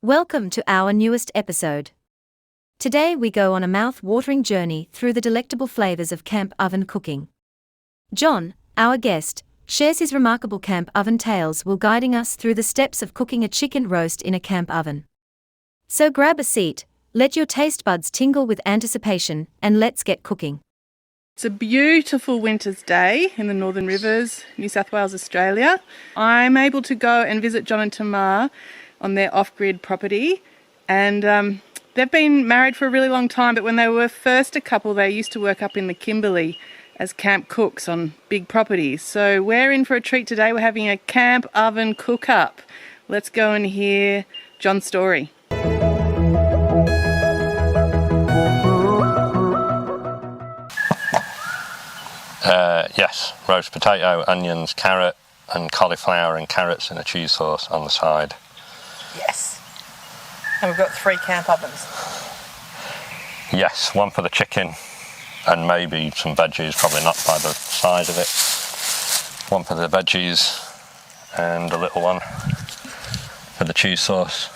Welcome to our newest episode. Today we go on a mouth-watering journey through the delectable flavors of camp oven cooking. John, our guest, shares his remarkable camp oven tales while guiding us through the steps of cooking a chicken roast in a camp oven. So grab a seat, let your taste buds tingle with anticipation, and let's get cooking. It's a beautiful winter's day in the Northern Rivers, New South Wales, Australia. I'm able to go and visit John and Tamar on their off-grid property, and they've been married for a really long time, but when they were first a couple they used to work up in the Kimberley as camp cooks on big properties. So we're in for a treat today. We're having a camp oven cook-up. Let's go and hear John's story. Yes, roast potato, onions, carrot and cauliflower and carrots in a cheese sauce on the side. Yes. And we've got 3 camp ovens. Yes, one for the chicken and maybe some veggies, probably not by the size of it. One for the veggies and a little one for the cheese sauce.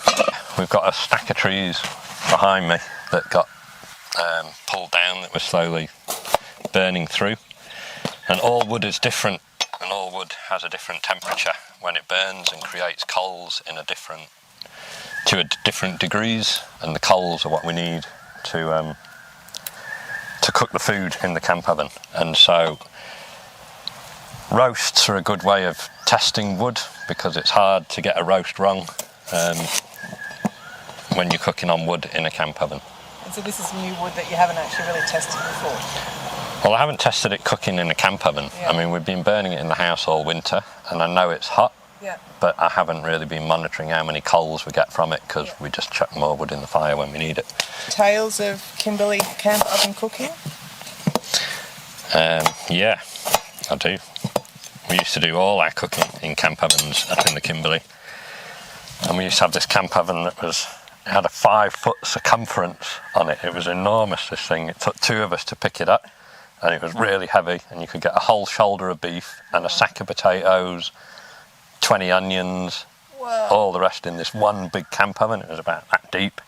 We've got a stack of trees behind me that got pulled down, that was slowly burning through. And all wood is different, and all wood has a different temperature when it burns and creates coals to different degrees, and the coals are what we need to cook the food in the camp oven. And so roasts are a good way of testing wood, because it's hard to get a roast wrong when you're cooking on wood in a camp oven. And so this is new wood that you haven't actually really tested before? Well, I haven't tested it cooking in a camp oven. Yeah. I mean, we've been burning it in the house all winter, and I know it's hot, yeah, but I haven't really been monitoring how many coals we get from it, because we just chuck more wood in the fire when we need it. Tales of Kimberley camp oven cooking? Yeah, I do. We used to do all our cooking in camp ovens up in the Kimberley. And we used to have this camp oven that had a 5-foot circumference on it. It was enormous, this thing. It took 2 of us to pick it up, and it was really heavy, and you could get a whole shoulder of beef and a sack of potatoes, 20 onions, Wow. all the rest in this one big camp oven. It was about that deep.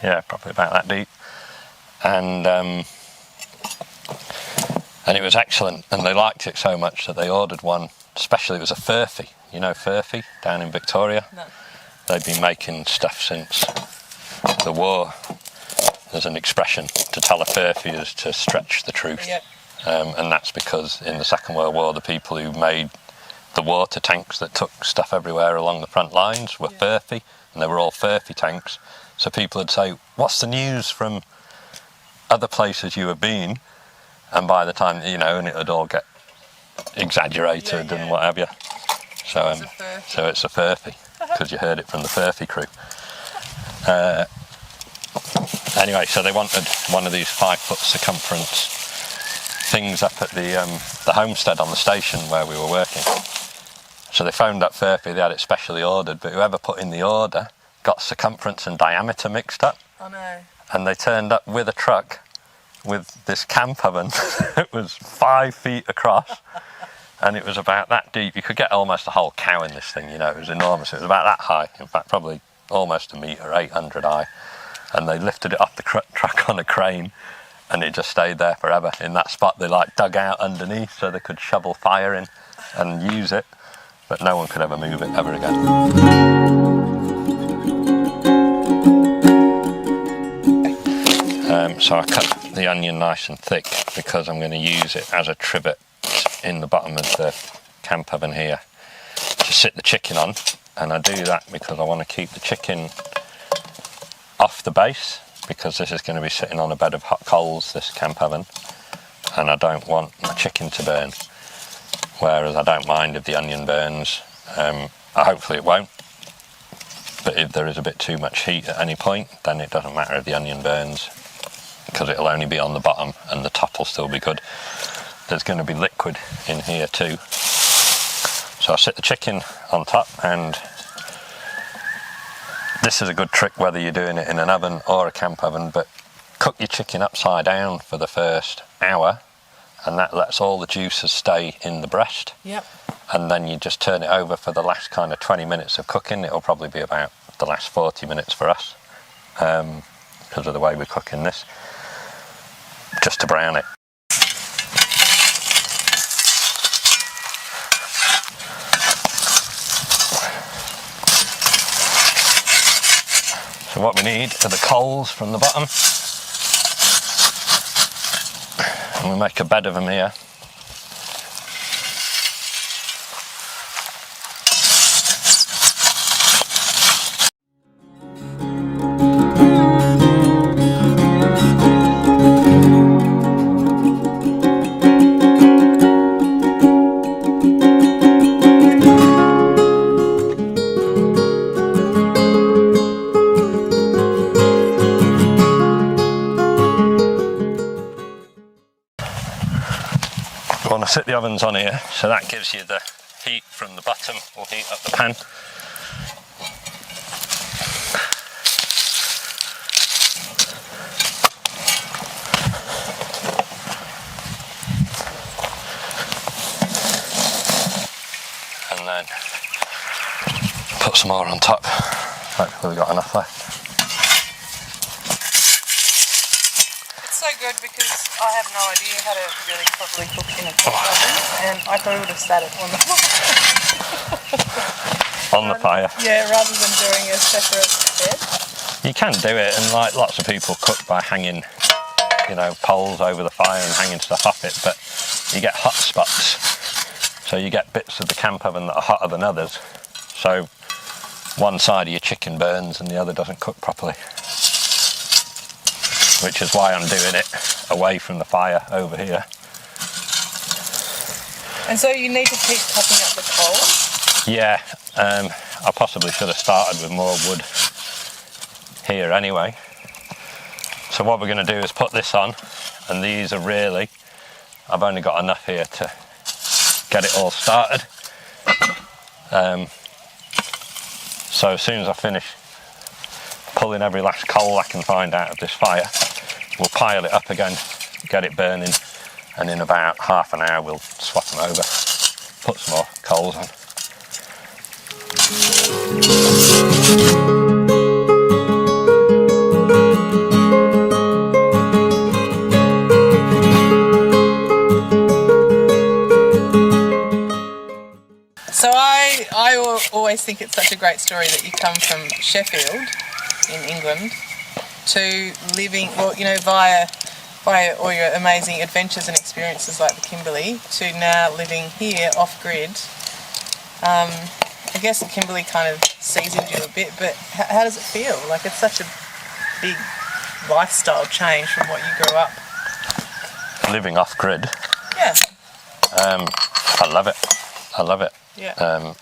Yeah, probably about that deep. And it was excellent, and they liked it so much that they ordered one, especially it was a furphy. You know furphy down in Victoria? No. They've been making stuff since the war. There's an expression, to tell a furphy is to stretch the truth. Yep. And that's because in the Second World War, the people who made the water tanks that took stuff everywhere along the front lines were furphy, and they were all furphy tanks. So people would say, "What's the news from other places you have been?" And by the time, and it would all get exaggerated and what have you. So it's a furphy, because you heard it from the furphy crew. Anyway, so they wanted one of these 5-foot circumference things up at the homestead on the station where we were working. So they phoned up Furphy, they had it specially ordered, but whoever put in the order got circumference and diameter mixed up. Oh no. And they turned up with a truck with this camp oven. It was 5 feet across, and it was about that deep. You could get almost a whole cow in this thing, it was enormous. It was about that high, in fact probably almost a metre, 800 high. And they lifted it off the truck on a crane, and it just stayed there forever in that spot. They dug out underneath so they could shovel fire in and use it, but no one could ever move it ever again. So I cut the onion nice and thick, because I'm going to use it as a trivet in the bottom of the camp oven here to sit the chicken on. And I do that because I want to keep the chicken off the base, because this is going to be sitting on a bed of hot coals, this camp oven, and I don't want my chicken to burn, whereas I don't mind if the onion burns. Hopefully it won't, but if there is a bit too much heat at any point, then it doesn't matter if the onion burns, because it'll only be on the bottom and the top will still be good. There's going to be liquid in here too. So I sit the chicken on top, and this is a good trick whether you're doing it in an oven or a camp oven, but cook your chicken upside down for the first hour, and that lets all the juices stay in the breast. Yep. And then you just turn it over for the last kind of 20 minutes of cooking. It'll probably be about the last 40 minutes for us, because of the way we're cooking this, just to brown it. So what we need are the coals from the bottom, and we'll make a bed of them here. We want to sit the ovens on here, so that gives you the heat from the bottom, will heat up the pan. And then put some more on top. Hopefully we've got enough left. So good because I have no idea how to really properly cook in a cooked oven, and I probably would have sat it on the On the fire. Yeah, rather than doing a separate bed. You can do it, and like lots of people cook by hanging, you know, poles over the fire and hanging stuff off it, but you get hot spots. So you get bits of the camp oven that are hotter than others. So one side of your chicken burns and the other doesn't cook properly. Which is why I'm doing it away from the fire over here. And so you need to keep topping up the coals? Yeah, I possibly should have started with more wood here anyway. So what we're going to do is put this on, and these are really, I've only got enough here to get it all started. So as soon as I finish pulling every last coal I can find out of this fire, we'll pile it up again, get it burning, and in about half an hour we'll swap them over, put some more coals on. So I always think it's such a great story that you come from Sheffield in England to living, well, you know, via all your amazing adventures and experiences like the Kimberley, to now living here off-grid. I guess the Kimberley kind of seasoned you a bit, but how does it feel? Like, it's such a big lifestyle change from what you grew up. Living off-grid? Yeah. I love it. I love it. Yeah.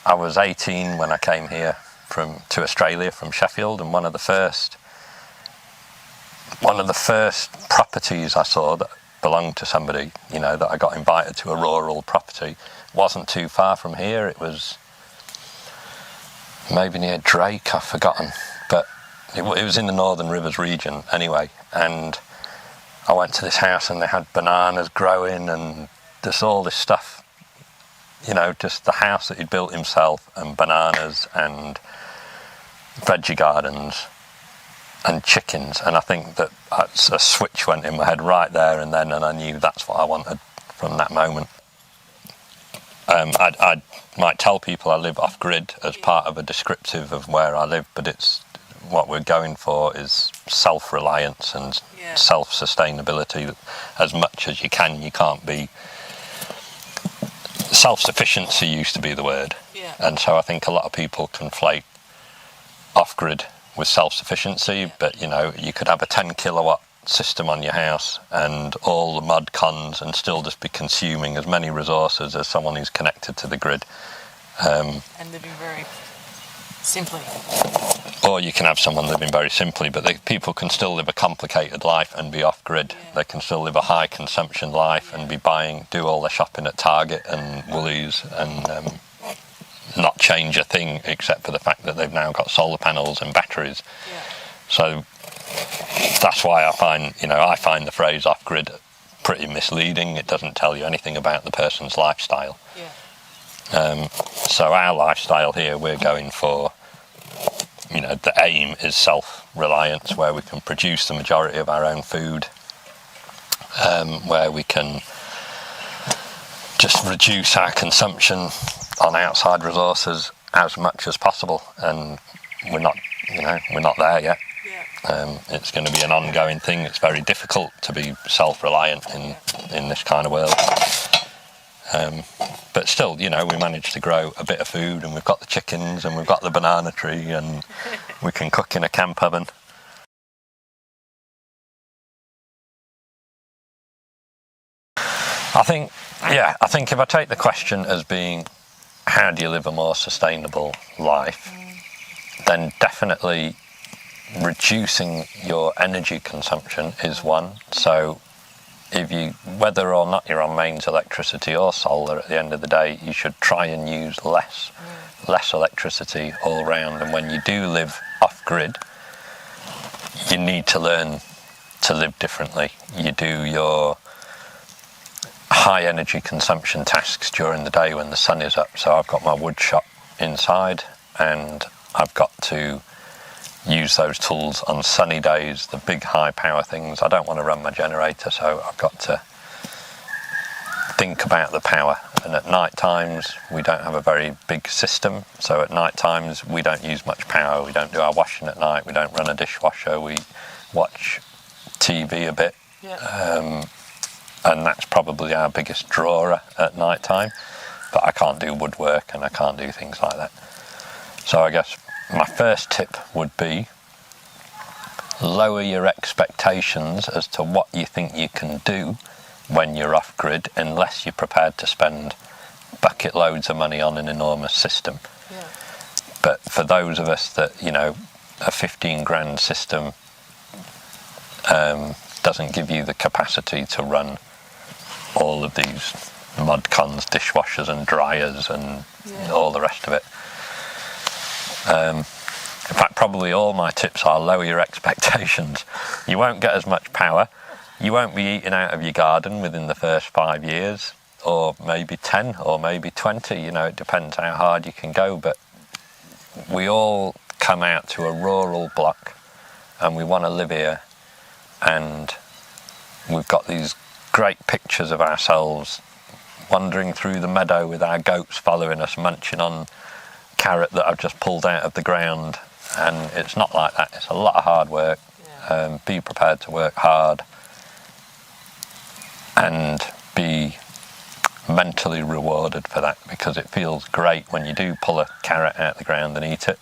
I was 18 when I came here to Australia from Sheffield, and one of the first properties I saw that belonged to somebody, you know, that I got invited to a rural property, wasn't too far from here. It was maybe near Drake, I've forgotten, but it was in the Northern Rivers region anyway. And I went to this house and they had bananas growing and just all this stuff, you know, just the house that he'd built himself, and bananas and veggie gardens and chickens. And I think that a switch went in my head right there and then, and I knew that's what I wanted from that moment. I might tell people I live off-grid as part of a descriptive of where I live, but it's what we're going for is self-reliance and self-sustainability as much as you can. You can't be... Self-sufficiency used to be the word, and so I think a lot of people conflate off-grid with self-sufficiency, but you know, you could have a 10 kilowatt system on your house and all the mod cons and still just be consuming as many resources as someone who's connected to the grid. And living very simply. Or you can have someone living very simply, but people can still live a complicated life and be off-grid. Yeah. They can still live a high consumption life and be do all their shopping at Target and Woolies and not change a thing except for the fact that they've now got solar panels and batteries. Yeah. So that's why I find the phrase off-grid pretty misleading. It doesn't tell you anything about the person's lifestyle. Yeah. So our lifestyle here, we're going for the aim is self-reliance, where we can produce the majority of our own food, where we can just reduce our consumption on outside resources as much as possible, and we're not there yet. It's going to be an ongoing thing. It's very difficult to be self-reliant in this kind of world. But still, we managed to grow a bit of food, and we've got the chickens, and we've got the banana tree, and we can cook in a camp oven. I think if I take the question as being, how do you live a more sustainable life, then definitely reducing your energy consumption is one. So whether or not you're on mains electricity or solar, at the end of the day, you should try and use less electricity all round. And when you do live off-grid, you need to learn to live differently. You do your high energy consumption tasks during the day when the sun is up. So I've got my wood shop inside, and I've got to use those tools on sunny days, the big high power things. I don't want to run my generator, so I've got to think about the power. And at night times we don't have a very big system, so at night times we don't use much power. We don't do our washing at night, we don't run a dishwasher, we watch TV a bit. And that's probably our biggest drawer at night time. But I can't do woodwork and I can't do things like that. So I guess my first tip would be lower your expectations as to what you think you can do when you're off grid, unless you're prepared to spend bucket loads of money on an enormous system. But for those of us that, a 15 grand system doesn't give you the capacity to run all of these mud cons, dishwashers and dryers and all the rest of it. In fact, probably all my tips are lower your expectations. You won't get as much power. You won't be eating out of your garden within the first 5 years, or maybe 10, or maybe 20. It depends how hard you can go. But we all come out to a rural block and we want to live here. And we've got these great pictures of ourselves wandering through the meadow with our goats following us, munching on carrot that I've just pulled out of the ground. And it's not like that. It's a lot of hard work. Be prepared to work hard and be mentally rewarded for that, because it feels great when you do pull a carrot out of the ground and eat it,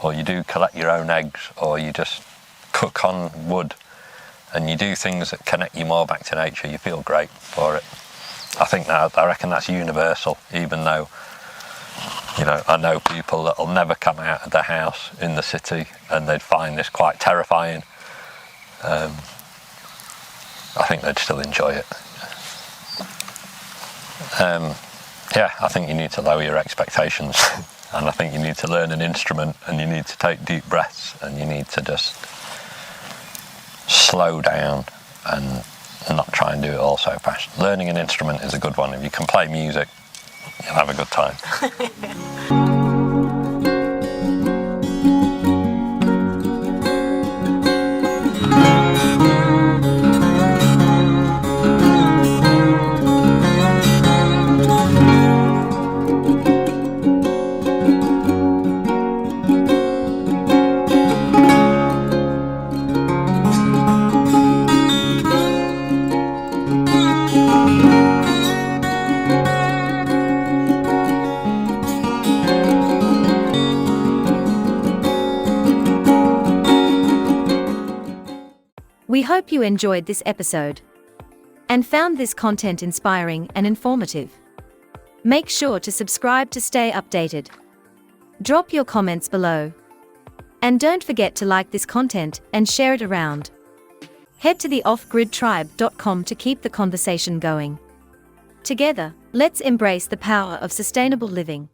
or you do collect your own eggs, or you just cook on wood and you do things that connect you more back to nature. You feel great for it. I reckon that's universal, even though I know people that'll never come out of their house in the city and they'd find this quite terrifying. I think they'd still enjoy it. I think you need to lower your expectations and I think you need to learn an instrument, and you need to take deep breaths, and you need to just slow down and not try and do it all so fast. Learning an instrument is a good one. If you can play music, you'll have a good time. We hope you enjoyed this episode and found this content inspiring and informative. Make sure to subscribe to stay updated. Drop your comments below. And don't forget to like this content and share it around. Head to the offgridtribe.com to keep the conversation going. Together, let's embrace the power of sustainable living.